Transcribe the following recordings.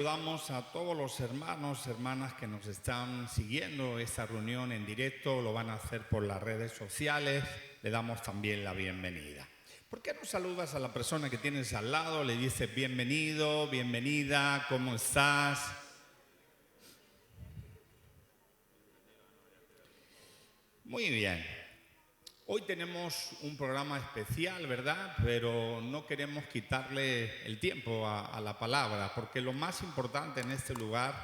Saludamos a todos los hermanos, hermanas que nos están siguiendo esta reunión en directo, lo van a hacer por las redes sociales, le damos también la bienvenida. ¿Por qué no saludas a la persona que tienes al lado? Le dices bienvenido, bienvenida, ¿cómo estás? Muy bien. Hoy tenemos un programa especial, ¿verdad? Pero no queremos quitarle el tiempo a la palabra, porque lo más importante en este lugar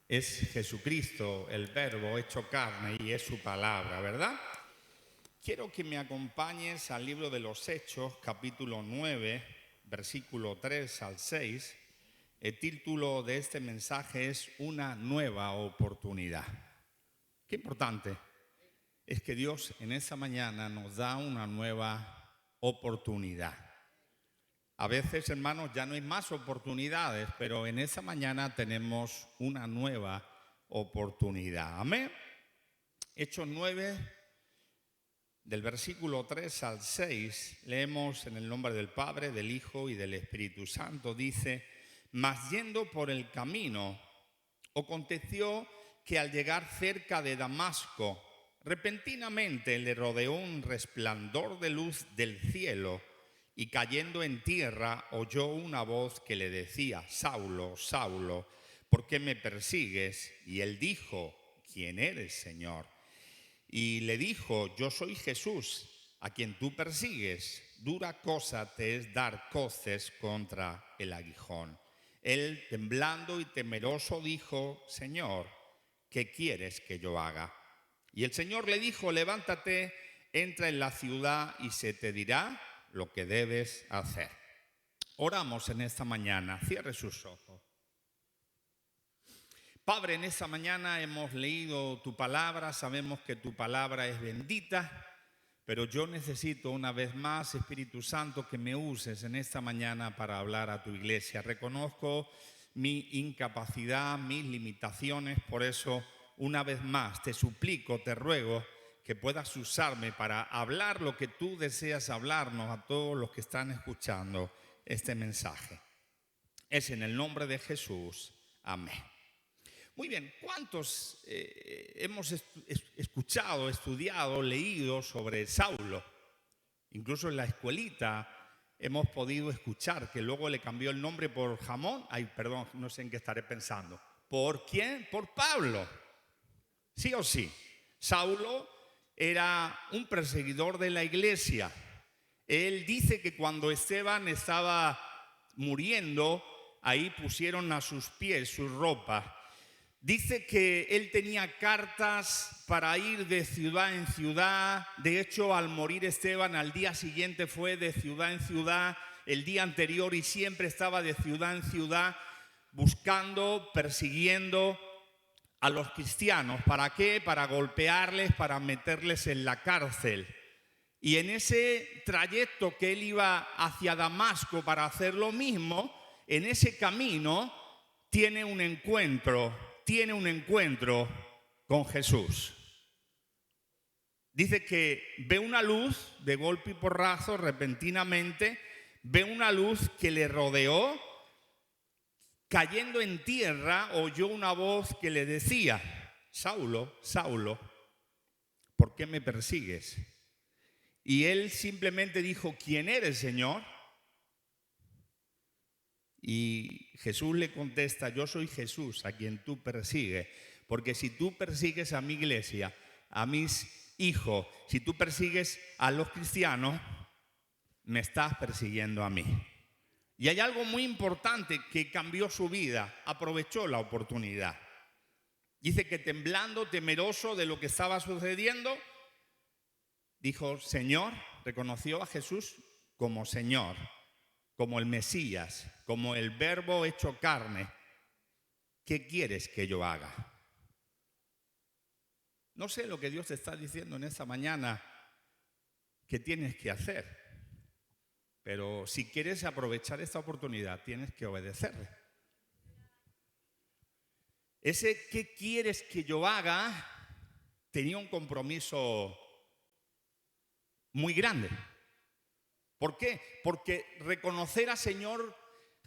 es Jesucristo, el Verbo hecho carne, y es su palabra, ¿verdad? Quiero que me acompañes al libro de los Hechos, capítulo 9, versículo 3 al 6. El título de este mensaje es Una nueva oportunidad. Qué importante es que Dios en esta mañana nos da una nueva oportunidad. A veces, hermanos, ya no hay más oportunidades, pero en esta mañana tenemos una nueva oportunidad. Amén. Hechos 9, del versículo 3 al 6, leemos en el nombre del Padre, del Hijo y del Espíritu Santo. Dice: mas yendo por el camino, aconteció que al llegar cerca de Damasco, repentinamente le rodeó un resplandor de luz del cielo, y cayendo en tierra oyó una voz que le decía: Saulo, Saulo, ¿por qué me persigues? Y él dijo: ¿quién eres, Señor? Y le dijo: yo soy Jesús, a quien tú persigues. Dura cosa te es dar coces contra el aguijón. Él, temblando y temeroso, dijo: Señor, ¿qué quieres que yo haga? Y el Señor le dijo: levántate, entra en la ciudad y se te dirá lo que debes hacer. Oramos en esta mañana. Cierre sus ojos. Padre, en esta mañana hemos leído tu palabra, sabemos que tu palabra es bendita, pero yo necesito una vez más, Espíritu Santo, que me uses en esta mañana para hablar a tu iglesia. Reconozco mi incapacidad, mis limitaciones, por eso una vez más te suplico, te ruego que puedas usarme para hablar lo que tú deseas hablarnos a todos los que están escuchando este mensaje. Es en el nombre de Jesús. Amén. Muy bien, ¿cuántos hemos escuchado, estudiado, leído sobre Saulo? Incluso en la escuelita hemos podido escuchar que luego le cambió el nombre por Jamón. Ay, perdón, no sé en qué estaré pensando. ¿Por quién? Por Pablo. ¿Sí o sí? Saulo era un perseguidor de la iglesia. Él dice que cuando Esteban estaba muriendo, ahí pusieron a sus pies su ropa. Dice que él tenía cartas para ir de ciudad en ciudad. De hecho, al morir Esteban, al día siguiente fue de ciudad en ciudad, el día anterior, y siempre estaba de ciudad en ciudad buscando, persiguiendo a los cristianos. ¿Para qué? Para golpearles, para meterles en la cárcel. Y en ese trayecto que él iba hacia Damasco para hacer lo mismo, en ese camino tiene un encuentro con Jesús. Dice que ve una luz de golpe y porrazo, repentinamente, ve una luz que le rodeó. Cayendo en tierra, oyó una voz que le decía: Saulo, Saulo, ¿por qué me persigues? Y él simplemente dijo: ¿quién eres, Señor? Y Jesús le contesta: yo soy Jesús, a quien tú persigues. Porque si tú persigues a mi iglesia, a mis hijos, si tú persigues a los cristianos, me estás persiguiendo a mí. Y hay algo muy importante que cambió su vida. Aprovechó la oportunidad. Dice que temblando, temeroso de lo que estaba sucediendo, dijo: Señor, reconoció a Jesús como Señor, como el Mesías, como el Verbo hecho carne. ¿Qué quieres que yo haga? No sé lo que Dios te está diciendo en esta mañana que tienes que hacer, pero si quieres aprovechar esta oportunidad, tienes que obedecerle. Ese ¿qué quieres que yo haga? Tenía un compromiso muy grande. ¿Por qué? Porque reconocer al Señor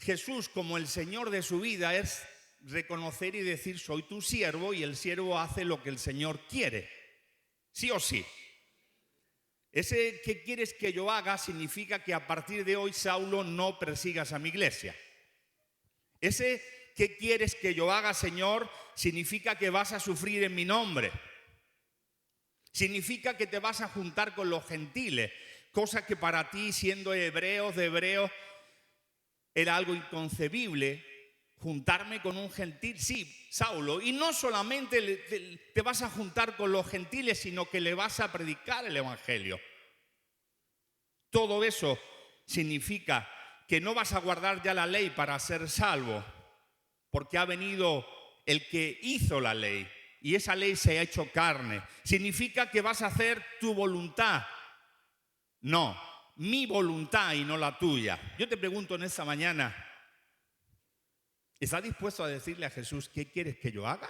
Jesús como el Señor de su vida es reconocer y decir: soy tu siervo, y el siervo hace lo que el Señor quiere, sí o sí. Ese "¿qué quieres que yo haga?" significa que a partir de hoy, Saulo, no persigas a mi iglesia. Ese "¿qué quieres que yo haga, Señor?" significa que vas a sufrir en mi nombre. Significa que te vas a juntar con los gentiles, cosa que para ti, siendo hebreos de hebreos, era algo inconcebible. Juntarme con un gentil, sí, Saulo, y no solamente te vas a juntar con los gentiles, sino que le vas a predicar el evangelio. Todo eso significa que no vas a guardar ya la ley para ser salvo, porque ha venido el que hizo la ley, y esa ley se ha hecho carne. Significa que vas a hacer tu voluntad, no, mi voluntad y no la tuya. Yo te pregunto en esta mañana, ¿estás dispuesto a decirle a Jesús: ¿qué quieres que yo haga?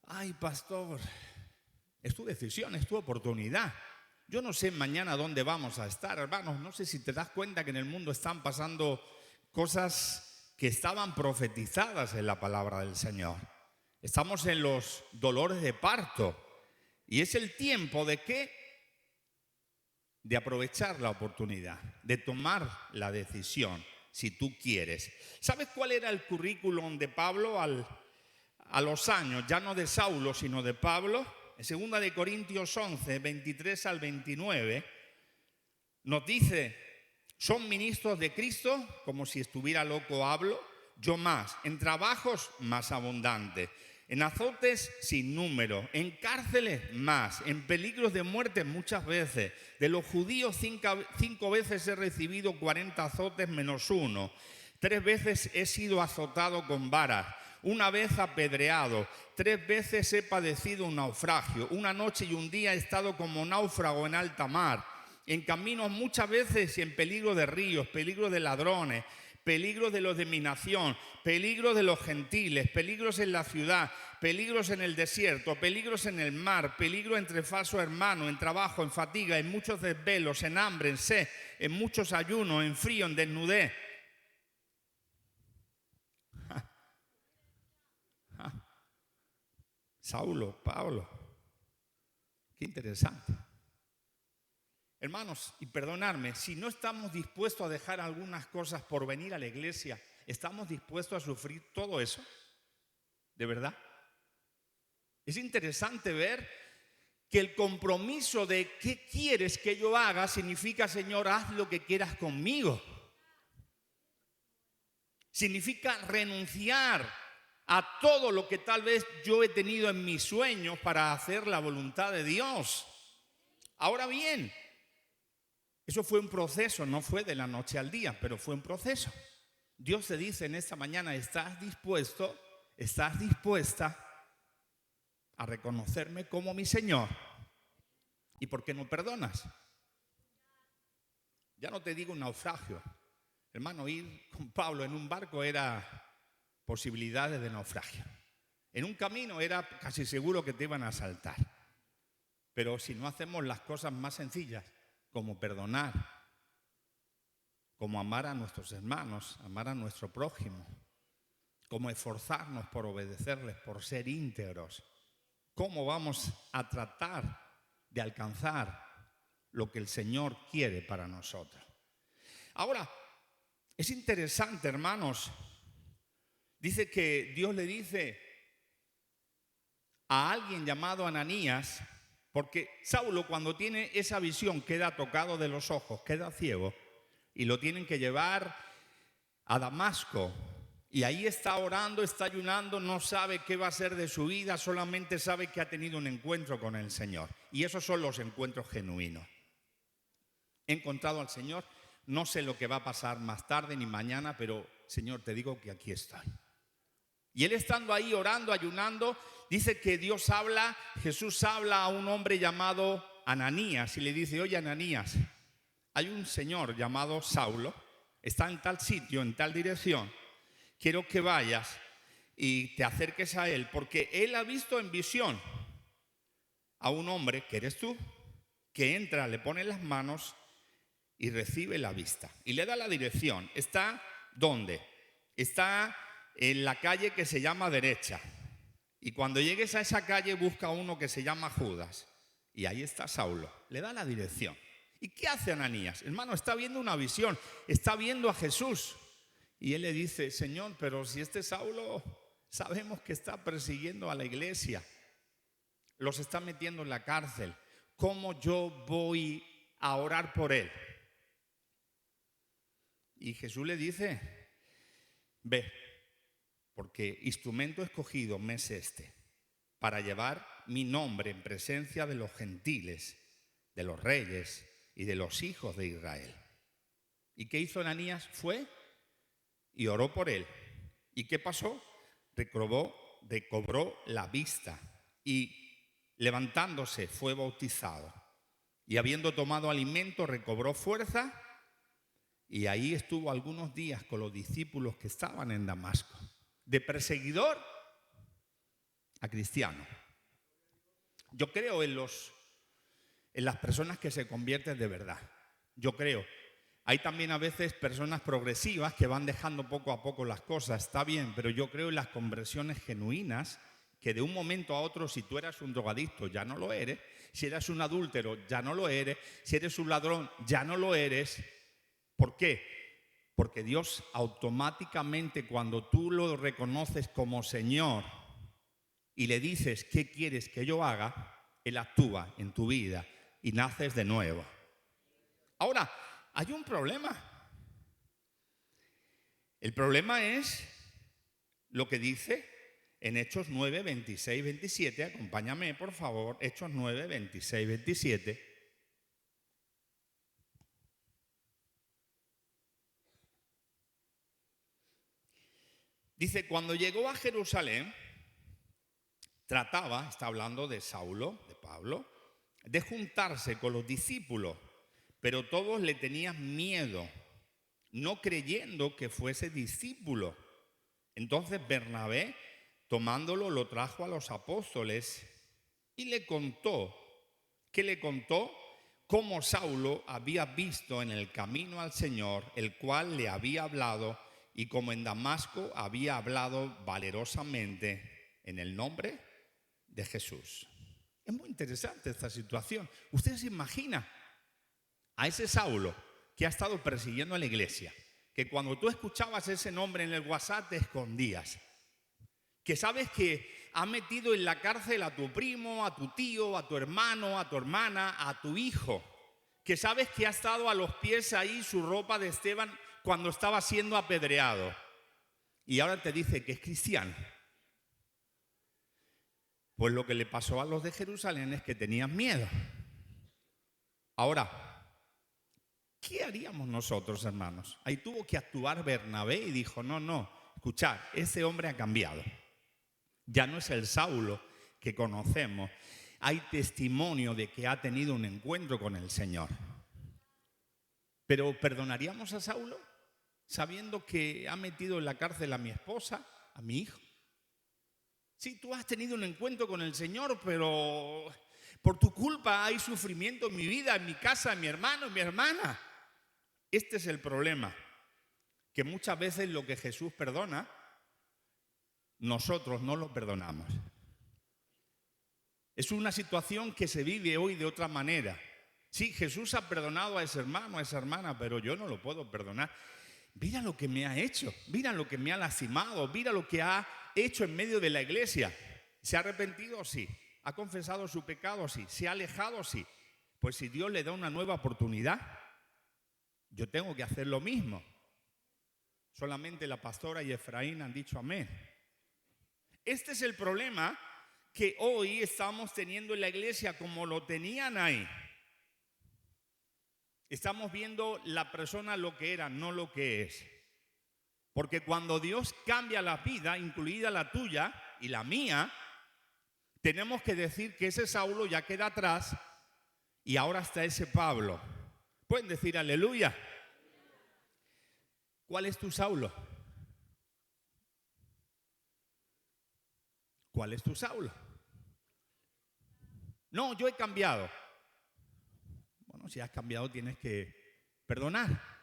Ay, pastor, es tu decisión, es tu oportunidad. Yo no sé mañana dónde vamos a estar, hermanos. No sé si te das cuenta que en el mundo están pasando cosas que estaban profetizadas en la palabra del Señor. Estamos en los dolores de parto, y es el tiempo de ¿qué? De aprovechar la oportunidad, de tomar la decisión, si tú quieres. ¿Sabes cuál era el currículum de Pablo a los años? Ya no de Saulo, sino de Pablo. En 2 de Corintios 11, 23 al 29, nos dice: son ministros de Cristo, como si estuviera loco hablo, yo más, en trabajos más abundantes, en azotes sin número, en cárceles más, en peligros de muerte muchas veces. De los judíos 5 veces he recibido 40 azotes menos uno. 3 veces he sido azotado con varas. 1 vez apedreado. 3 veces he padecido un naufragio. 1 noche y 1 día he estado como náufrago en alta mar. En caminos muchas veces y en peligro de ríos, peligro de ladrones, peligros de los de mi nación, peligros de los gentiles, peligros en la ciudad, peligros en el desierto, peligros en el mar, peligro entre falsos hermanos, en trabajo, en fatiga, en muchos desvelos, en hambre, en sed, en muchos ayunos, en frío, en desnudez. Saulo, Pablo, qué interesante. Hermanos, y perdonadme, si no estamos dispuestos a dejar algunas cosas por venir a la iglesia, ¿estamos dispuestos a sufrir todo eso? ¿De verdad? Es interesante ver que el compromiso de ¿qué quieres que yo haga? Significa: Señor, haz lo que quieras conmigo. Significa renunciar a todo lo que tal vez yo he tenido en mis sueños para hacer la voluntad de Dios. Ahora bien, eso fue un proceso, no fue de la noche al día, pero fue un proceso. Dios te dice en esta mañana: ¿estás dispuesto, estás dispuesta a reconocerme como mi Señor? ¿Y por qué no perdonas? Ya no te digo un naufragio. Hermano, ir con Pablo en un barco era posibilidades de naufragio. En un camino era casi seguro que te iban a asaltar. Pero si no hacemos las cosas más sencillas, como perdonar, como amar a nuestros hermanos, amar a nuestro prójimo, como esforzarnos por obedecerles, por ser íntegros, ¿cómo vamos a tratar de alcanzar lo que el Señor quiere para nosotros? Ahora, es interesante, hermanos. Dice que Dios le dice a alguien llamado Ananías, porque Saulo, cuando tiene esa visión, queda tocado de los ojos, queda ciego, y lo tienen que llevar a Damasco. Y ahí está orando, está ayunando, no sabe qué va a ser de su vida, solamente sabe que ha tenido un encuentro con el Señor. Y esos son los encuentros genuinos. He encontrado al Señor, no sé lo que va a pasar más tarde ni mañana, pero Señor, te digo que aquí estoy. Y él, estando ahí orando, ayunando, dice que Dios habla, Jesús habla a un hombre llamado Ananías y le dice: oye, Ananías, hay un señor llamado Saulo, está en tal sitio, en tal dirección, quiero que vayas y te acerques a él, porque él ha visto en visión a un hombre, que eres tú, que entra, le pone las manos y recibe la vista. Y le da la dirección. ¿Está dónde? Está en la calle que se llama derecha. Y cuando llegues a esa calle busca uno que se llama Judas. Y ahí está Saulo. Le da la dirección. ¿Y qué hace Ananías? Hermano, está viendo una visión. Está viendo a Jesús. Y él le dice, Señor, pero si este Saulo sabemos que está persiguiendo a la iglesia, los está metiendo en la cárcel, ¿cómo yo voy a orar por él? Y Jesús le dice, ve, porque instrumento escogido me es este, para llevar mi nombre en presencia de los gentiles, de los reyes y de los hijos de Israel. ¿Y qué hizo Ananías? Fue y oró por él. ¿Y qué pasó? Recobró la vista y levantándose fue bautizado. Y habiendo tomado alimento recobró fuerza y ahí estuvo algunos días con los discípulos que estaban en Damasco. De perseguidor a cristiano. Yo creo en las personas que se convierten de verdad. Yo creo. Hay también a veces personas progresivas que van dejando poco a poco las cosas. Está bien, pero yo creo en las conversiones genuinas que de un momento a otro, si tú eras un drogadicto, ya no lo eres. Si eras un adúltero, ya no lo eres. Si eres un ladrón, ya no lo eres. ¿Por qué? Porque Dios automáticamente, cuando tú lo reconoces como Señor y le dices, ¿qué quieres que yo haga? Él actúa en tu vida y naces de nuevo. Ahora, hay un problema. El problema es lo que dice en Hechos 9, 26, 27. Acompáñame, por favor. Hechos 9, 26, 27. Dice, cuando llegó a Jerusalén, trataba, está hablando de Saulo, de Pablo, de juntarse con los discípulos, pero todos le tenían miedo, no creyendo que fuese discípulo. Entonces Bernabé, tomándolo, lo trajo a los apóstoles y le contó, ¿qué le contó? Cómo Saulo había visto en el camino al Señor, el cual le había hablado, y como en Damasco había hablado valerosamente en el nombre de Jesús. Es muy interesante esta situación. Usted se imagina a ese Saulo que ha estado persiguiendo a la iglesia, que cuando tú escuchabas ese nombre en el WhatsApp te escondías, que sabes que ha metido en la cárcel a tu primo, a tu tío, a tu hermano, a tu hermana, a tu hijo, que sabes que ha estado a los pies ahí su ropa de Esteban cuando estaba siendo apedreado, y ahora te dice que es cristiano. Pues lo que le pasó a los de Jerusalén es que tenían miedo. Ahora, ¿qué haríamos nosotros, hermanos? Ahí tuvo que actuar Bernabé y dijo, no, escuchad, ese hombre ha cambiado. Ya no es el Saulo que conocemos. Hay testimonio de que ha tenido un encuentro con el Señor. Pero ¿perdonaríamos a Saulo sabiendo que ha metido en la cárcel a mi esposa, a mi hijo? Sí, tú has tenido un encuentro con el Señor, pero por tu culpa hay sufrimiento en mi vida, en mi casa, en mi hermano, en mi hermana. Este es el problema, que muchas veces lo que Jesús perdona, nosotros no lo perdonamos. Es una situación que se vive hoy de otra manera. Sí, Jesús ha perdonado a ese hermano, a esa hermana, pero yo no lo puedo perdonar. Mira lo que me ha hecho, mira lo que me ha lastimado, mira lo que ha hecho en medio de la iglesia. ¿Se ha arrepentido? Sí. ¿Ha confesado su pecado? Sí. ¿Se ha alejado? Sí. Pues si Dios le da una nueva oportunidad, yo tengo que hacer lo mismo. Solamente la pastora y Efraín han dicho amén. Este es el problema que hoy estamos teniendo en la iglesia como lo tenían ahí. Estamos viendo la persona lo que era, no lo que es. Porque cuando Dios cambia la vida, incluida la tuya y la mía, tenemos que decir que ese Saulo ya queda atrás y ahora está ese Pablo. ¿Pueden decir aleluya? ¿Cuál es tu Saulo? ¿Cuál es tu Saulo? No, yo he cambiado. Bueno, si has cambiado tienes que perdonar.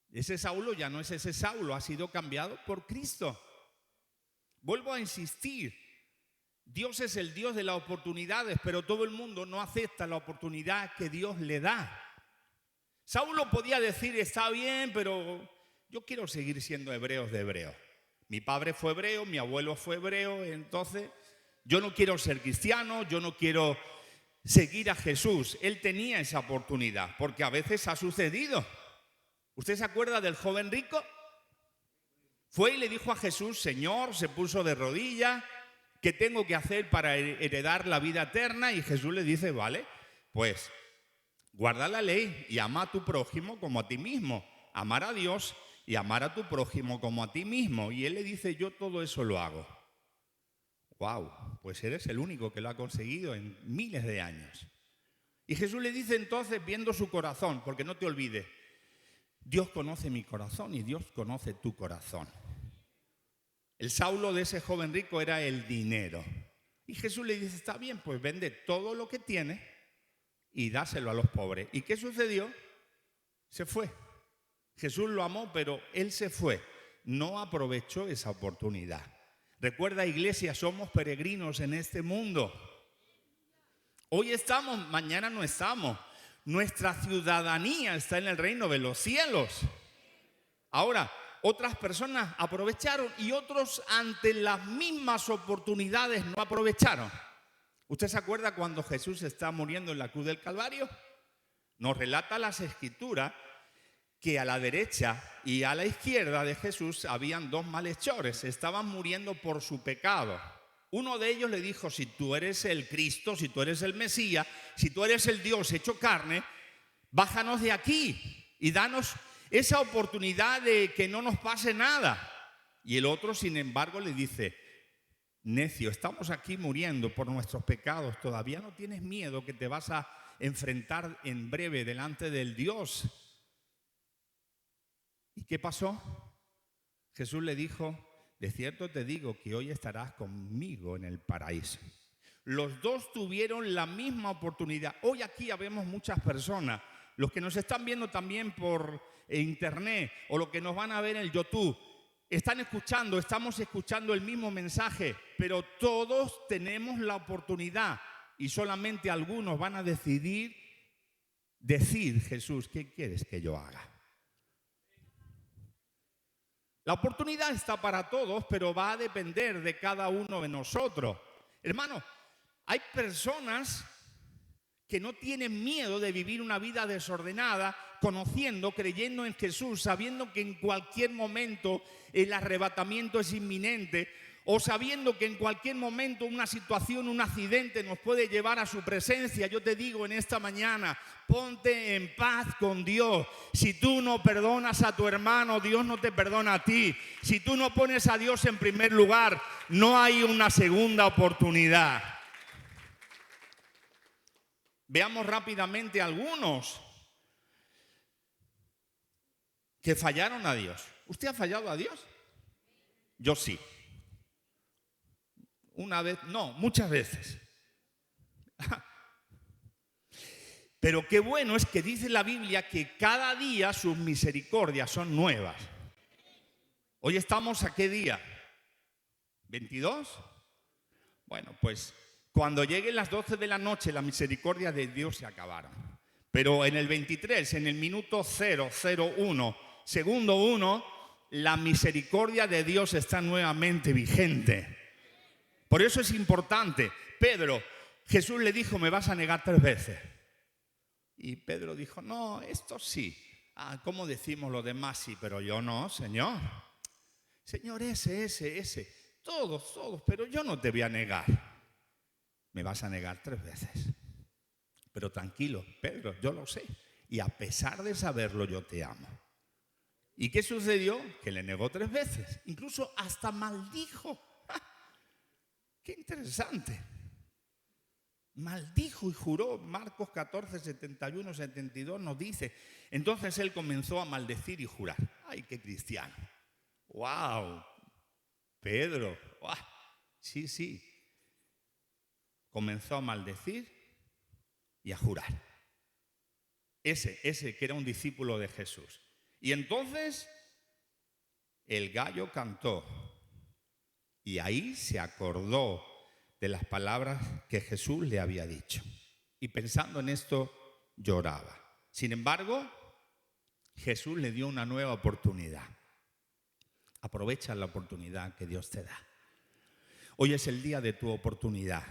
Ese Saulo ya no es ese Saulo, ha sido cambiado por Cristo. Vuelvo a insistir, Dios es el Dios de las oportunidades, pero todo el mundo no acepta la oportunidad que Dios le da. Saulo podía decir, está bien, pero yo quiero seguir siendo hebreo de hebreos. Mi padre fue hebreo, mi abuelo fue hebreo, entonces yo no quiero ser cristiano, yo no quiero seguir a Jesús. Él tenía esa oportunidad, porque a veces ha sucedido. ¿Usted se acuerda del joven rico? Fue y le dijo a Jesús, Señor, se puso de rodillas, ¿qué tengo que hacer para heredar la vida eterna? Y Jesús le dice, vale, pues guarda la ley y ama a tu prójimo como a ti mismo. Amar a Dios y amar a tu prójimo como a ti mismo. Y él le dice, yo todo eso lo hago. Wow, pues eres el único que lo ha conseguido en miles de años. Y Jesús le dice entonces, viendo su corazón, porque no te olvides, Dios conoce mi corazón y Dios conoce tu corazón. El Saulo de ese joven rico era el dinero. Y Jesús le dice, está bien, pues vende todo lo que tienes y dáselo a los pobres. ¿Y qué sucedió? Se fue. Jesús lo amó, pero él se fue. No aprovechó esa oportunidad. Recuerda, iglesia, somos peregrinos en este mundo. Hoy estamos, mañana no estamos. Nuestra ciudadanía está en el reino de los cielos. Ahora, otras personas aprovecharon y otros ante las mismas oportunidades no aprovecharon. ¿Usted se acuerda cuando Jesús está muriendo en la cruz del Calvario? Nos relata las Escrituras que a la derecha y a la izquierda de Jesús habían dos malhechores, estaban muriendo por su pecado. Uno de ellos le dijo, si tú eres el Cristo, si tú eres el Mesías, si tú eres el Dios hecho carne, bájanos de aquí y danos esa oportunidad de que no nos pase nada. Y el otro, sin embargo, le dice, necio, estamos aquí muriendo por nuestros pecados, ¿todavía no tienes miedo que te vas a enfrentar en breve delante del Dios? ¿Y qué pasó? Jesús le dijo, de cierto te digo que hoy estarás conmigo en el paraíso. Los dos tuvieron la misma oportunidad. Hoy aquí habemos muchas personas, los que nos están viendo también por internet o los que nos van a ver en el YouTube, están escuchando, estamos escuchando el mismo mensaje, pero todos tenemos la oportunidad y solamente algunos van a decir, Jesús, ¿qué quieres que yo haga? La oportunidad está para todos, pero va a depender de cada uno de nosotros. Hermano, hay personas que no tienen miedo de vivir una vida desordenada, conociendo, creyendo en Jesús, sabiendo que en cualquier momento el arrebatamiento es inminente, o sabiendo que en cualquier momento una situación, un accidente nos puede llevar a su presencia. Yo te digo en esta mañana, ponte en paz con Dios. Si tú no perdonas a tu hermano, Dios no te perdona a ti. Si tú no pones a Dios en primer lugar, no hay una segunda oportunidad. Veamos rápidamente algunos que fallaron a Dios. ¿Usted ha fallado a Dios? Yo sí. Una vez, no, muchas veces. Pero qué bueno es que dice la Biblia que cada día sus misericordias son nuevas. Hoy estamos ¿a qué día? ¿22? Bueno, pues cuando lleguen las 12 de la noche, las misericordias de Dios se acabaron. Pero en el 23, en el minuto 001, segundo 1, la misericordia de Dios está nuevamente vigente. Por eso es importante. Pedro, Jesús le dijo, me vas a negar 3 veces. Y Pedro dijo, no, esto sí. ¿Cómo decimos los demás? Sí, pero yo no, Señor. Señor, ese. Todos, pero yo no te voy a negar. Me vas a negar 3 veces. Pero tranquilo, Pedro, yo lo sé. Y a pesar de saberlo, yo te amo. ¿Y qué sucedió? Que le negó 3 veces. Incluso hasta maldijo. ¡Qué interesante! Maldijo y juró. Marcos 14, 71, 72 nos dice. Entonces él comenzó a maldecir y jurar. ¡Ay, qué cristiano! ¡Wow! Pedro, ¡wow! Sí. Comenzó a maldecir y a jurar. ese que era un discípulo de Jesús. Y entonces el gallo cantó y ahí se acordó de las palabras que Jesús le había dicho. Y pensando en esto, lloraba. Sin embargo, Jesús le dio una nueva oportunidad. Aprovecha la oportunidad que Dios te da. Hoy es el día de tu oportunidad.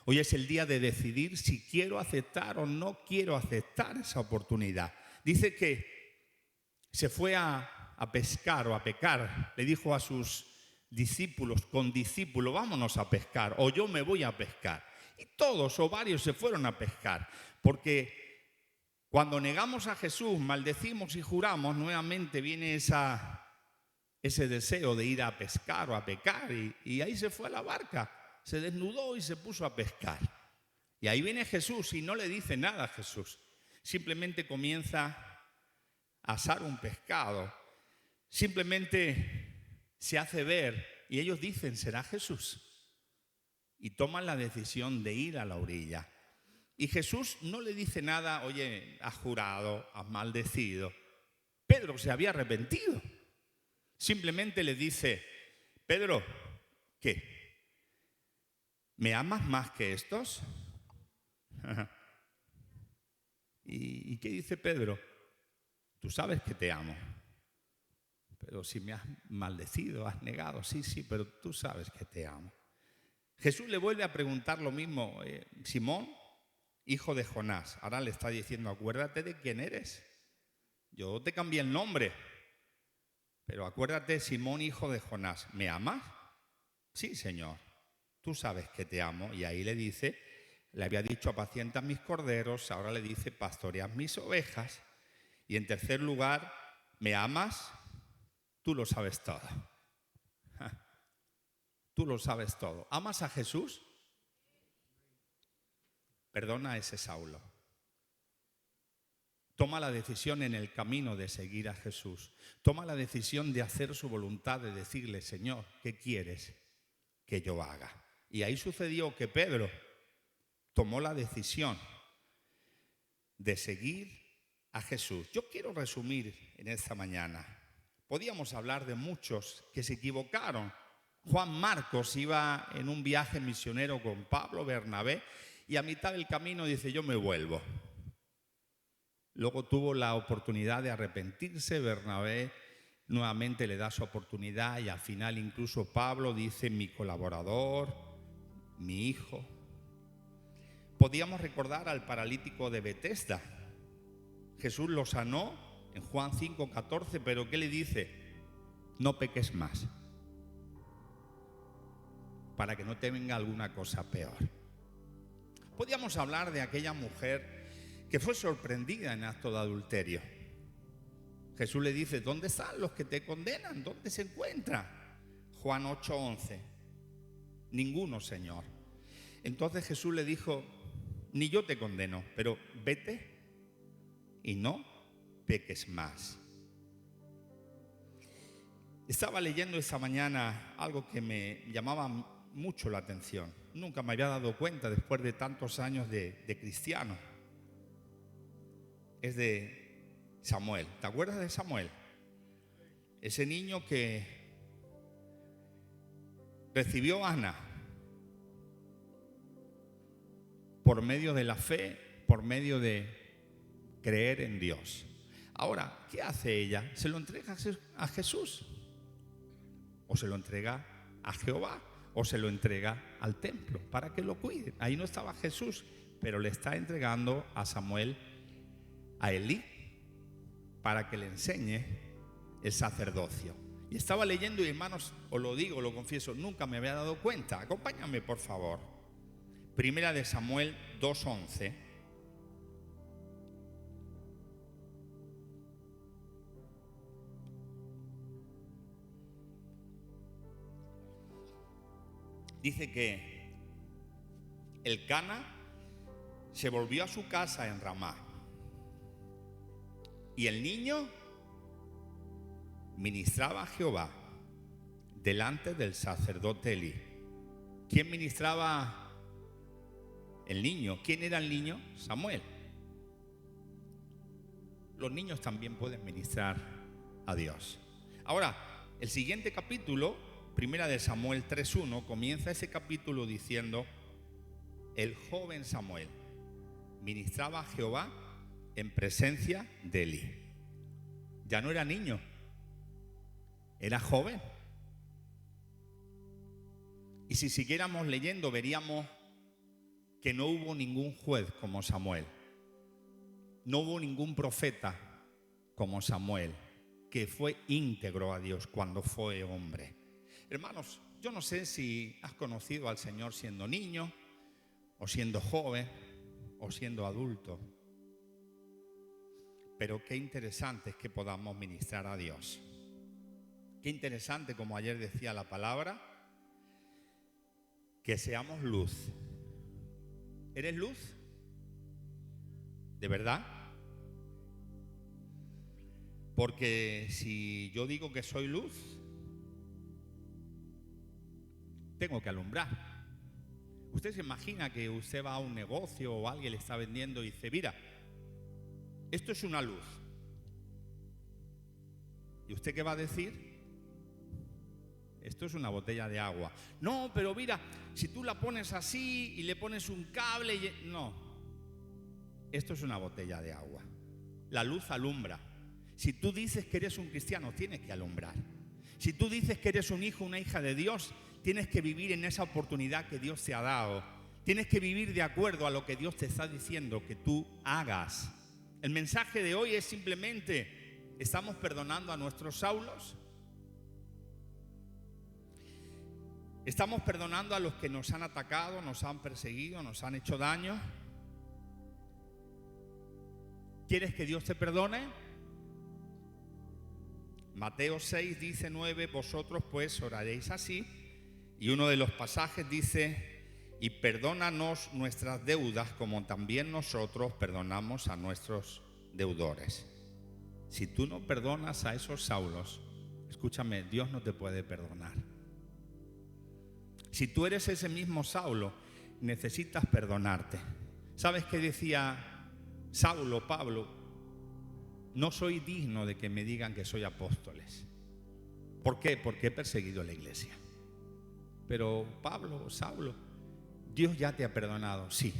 Hoy es el día de decidir si quiero aceptar o no quiero aceptar esa oportunidad. Dice que se fue a pescar o a pecar. Le dijo a sus discípulos, condiscípulos, vámonos a pescar o yo me voy a pescar. Y todos o varios se fueron a pescar, porque cuando negamos a Jesús, maldecimos y juramos, nuevamente viene ese deseo de ir a pescar o a pecar, y ahí se fue a la barca, se desnudó y se puso a pescar. Y ahí viene Jesús y no le dice nada a Jesús, simplemente comienza a asar un pescado, simplemente se hace ver y ellos dicen, ¿será Jesús? Y toman la decisión de ir a la orilla. Y Jesús no le dice nada, oye, has jurado, has maldecido. Pedro se había arrepentido. Simplemente le dice, Pedro, ¿qué? ¿Me amas más que estos? ¿Y qué dice Pedro? Tú sabes que te amo. Pero si me has maldecido, has negado, sí, pero tú sabes que te amo. Jesús le vuelve a preguntar lo mismo, Simón, hijo de Jonás. Ahora le está diciendo, acuérdate de quién eres. Yo te cambié el nombre, pero acuérdate, Simón, hijo de Jonás. ¿Me amas? Sí, Señor, tú sabes que te amo. Y ahí le dice, le había dicho, apacienta mis corderos, ahora le dice, pastoread mis ovejas. Y en tercer lugar, ¿me amas? Tú lo sabes todo. Tú lo sabes todo. ¿Amas a Jesús? Perdona a ese Saulo. Toma la decisión en el camino de seguir a Jesús. Toma la decisión de hacer su voluntad, de decirle, Señor, ¿qué quieres que yo haga? Y ahí sucedió que Pedro tomó la decisión de seguir a Jesús. Yo quiero resumir en esta mañana. Podíamos hablar de muchos que se equivocaron. Juan Marcos iba en un viaje misionero con Pablo, Bernabé, y a mitad del camino dice, yo me vuelvo. Luego tuvo la oportunidad de arrepentirse, Bernabé nuevamente le da su oportunidad y al final incluso Pablo dice, mi colaborador, mi hijo. Podíamos recordar al paralítico de Betesda. Jesús lo sanó en Juan 5:14, pero ¿qué le dice? No peques más, para que no te venga alguna cosa peor. Podíamos hablar de aquella mujer que fue sorprendida en acto de adulterio. Jesús le dice, ¿dónde están los que te condenan? ¿Dónde se encuentran? Juan 8:11. Ninguno, Señor. Entonces Jesús le dijo, ni yo te condeno, pero vete y no peques más. Estaba leyendo esta mañana algo que me llamaba mucho la atención. Nunca me había dado cuenta después de tantos años de cristiano. Es de Samuel. ¿Te acuerdas de Samuel? Ese niño que recibió a Ana por medio de la fe, por medio de creer en Dios. Ahora, ¿qué hace ella? ¿Se lo entrega a Jesús? ¿O se lo entrega a Jehová? ¿O se lo entrega al templo para que lo cuide? Ahí no estaba Jesús, pero le está entregando a Samuel, a Elí, para que le enseñe el sacerdocio. Y estaba leyendo y, hermanos, os lo digo, lo confieso, nunca me había dado cuenta. Acompáñame, por favor. Primera de Samuel 2:11. Dice que Elcana se volvió a su casa en Ramá y el niño ministraba a Jehová delante del sacerdote Elí. ¿Quién ministraba? El niño. ¿Quién era el niño? Samuel. los niños también pueden ministrar a Dios. Ahora, el siguiente capítulo, Primera de Samuel 3:1, comienza ese capítulo diciendo: el joven Samuel ministraba a Jehová en presencia de Elí. Ya no era niño, era joven. Y si siguiéramos leyendo, veríamos que no hubo ningún juez como Samuel. No hubo ningún profeta como Samuel, que fue íntegro a Dios cuando fue hombre. Hermanos, yo no sé si has conocido al Señor siendo niño, o siendo joven, o siendo adulto. Pero qué interesante es que podamos ministrar a Dios. Qué interesante, como ayer decía la palabra, que seamos luz. ¿Eres luz? ¿De verdad? Porque si yo digo que soy luz, tengo que alumbrar. Usted se imagina que usted va a un negocio o alguien le está vendiendo y dice: mira, esto es una luz. ¿Y usted qué va a decir? Esto es una botella de agua. No, pero mira, si tú la pones así y le pones un cable no. Esto es una botella de agua. La luz alumbra. Si tú dices que eres un cristiano, tienes que alumbrar. Si tú dices que eres un hijo, una hija de Dios, tienes que vivir en esa oportunidad que Dios te ha dado. Tienes que vivir de acuerdo a lo que Dios te está diciendo que tú hagas. El mensaje de hoy es simplemente: ¿estamos perdonando a nuestros Saulos? ¿Estamos perdonando a los que nos han atacado, nos han perseguido, nos han hecho daño? ¿Quieres que Dios te perdone? Mateo 6 dice 9: vosotros pues oraréis así. Y uno de los pasajes dice: y perdónanos nuestras deudas como también nosotros perdonamos a nuestros deudores. Si tú no perdonas a esos Saulos, escúchame, Dios no te puede perdonar. Si tú eres ese mismo Saulo, necesitas perdonarte. ¿Sabes qué decía Saulo, Pablo? No soy digno de que me digan que soy apóstoles. ¿Por qué? Porque he perseguido la iglesia. Pero Pablo, Saulo, Dios ya te ha perdonado. Sí,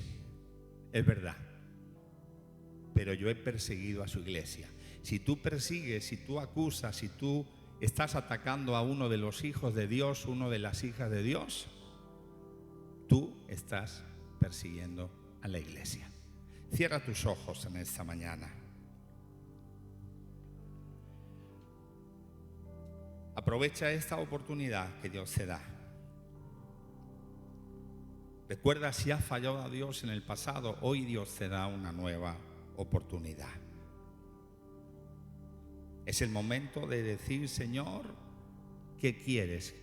es verdad. Pero yo he perseguido a su iglesia. Si tú persigues, si tú acusas, si tú estás atacando a uno de los hijos de Dios, una de las hijas de Dios, tú estás persiguiendo a la iglesia. Cierra tus ojos en esta mañana. Aprovecha esta oportunidad que Dios te da. Recuerda, si has fallado a Dios en el pasado, hoy Dios te da una nueva oportunidad. Es el momento de decir: Señor, ¿qué quieres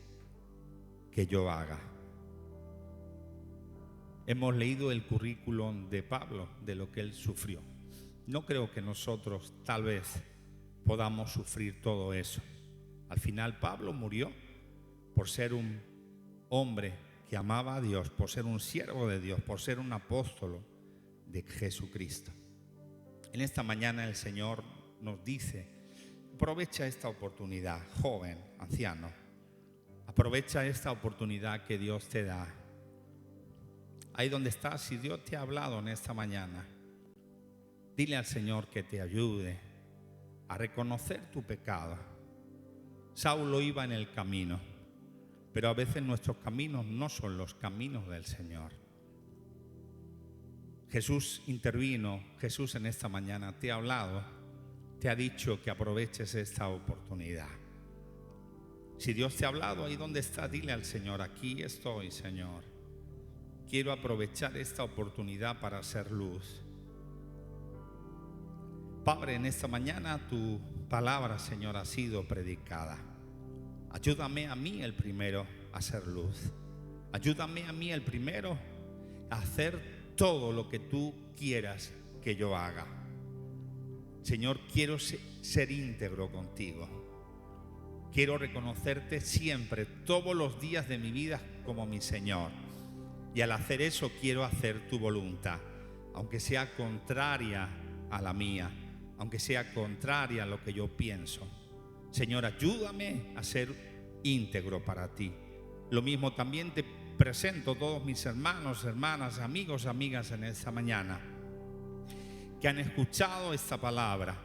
que yo haga? Hemos leído el currículum de Pablo, de lo que él sufrió. No creo que nosotros tal vez podamos sufrir todo eso. Al final Pablo murió por ser un hombre que amaba a Dios, por ser un siervo de Dios, por ser un apóstol de Jesucristo. En esta mañana el Señor nos dice: aprovecha esta oportunidad, joven, anciano. Aprovecha esta oportunidad que Dios te da. Ahí donde estás, si Dios te ha hablado en esta mañana, dile al Señor que te ayude a reconocer tu pecado. Saulo iba en el camino, pero a veces nuestros caminos no son los caminos del Señor. Jesús intervino, Jesús en esta mañana te ha hablado, te ha dicho que aproveches esta oportunidad. Si Dios te ha hablado, ahí donde está, dile al Señor: aquí estoy, Señor. Quiero aprovechar esta oportunidad para hacer luz. Padre, en esta mañana tu palabra, Señor, ha sido predicada. Ayúdame a mí el primero a hacer luz. Ayúdame a mí el primero a hacer todo lo que tú quieras que yo haga. Señor, quiero ser íntegro contigo. Quiero reconocerte siempre, todos los días de mi vida, como mi Señor. Y al hacer eso quiero hacer tu voluntad, aunque sea contraria a la mía, aunque sea contraria a lo que yo pienso. Señor, ayúdame a ser íntegro para ti. Lo mismo también te presento todos mis hermanos, hermanas, amigos, amigas en esta mañana que han escuchado esta palabra,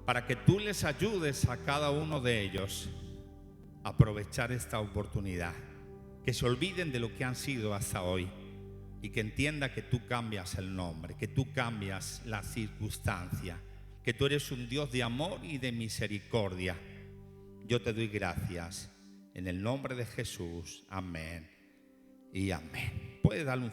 para que tú les ayudes a cada uno de ellos a aprovechar esta oportunidad, que se olviden de lo que han sido hasta hoy y que entienda que tú cambias el nombre, que tú cambias la circunstancia, que tú eres un Dios de amor y de misericordia. Yo te doy gracias en el nombre de Jesús. Amén y amén. Puedes darle un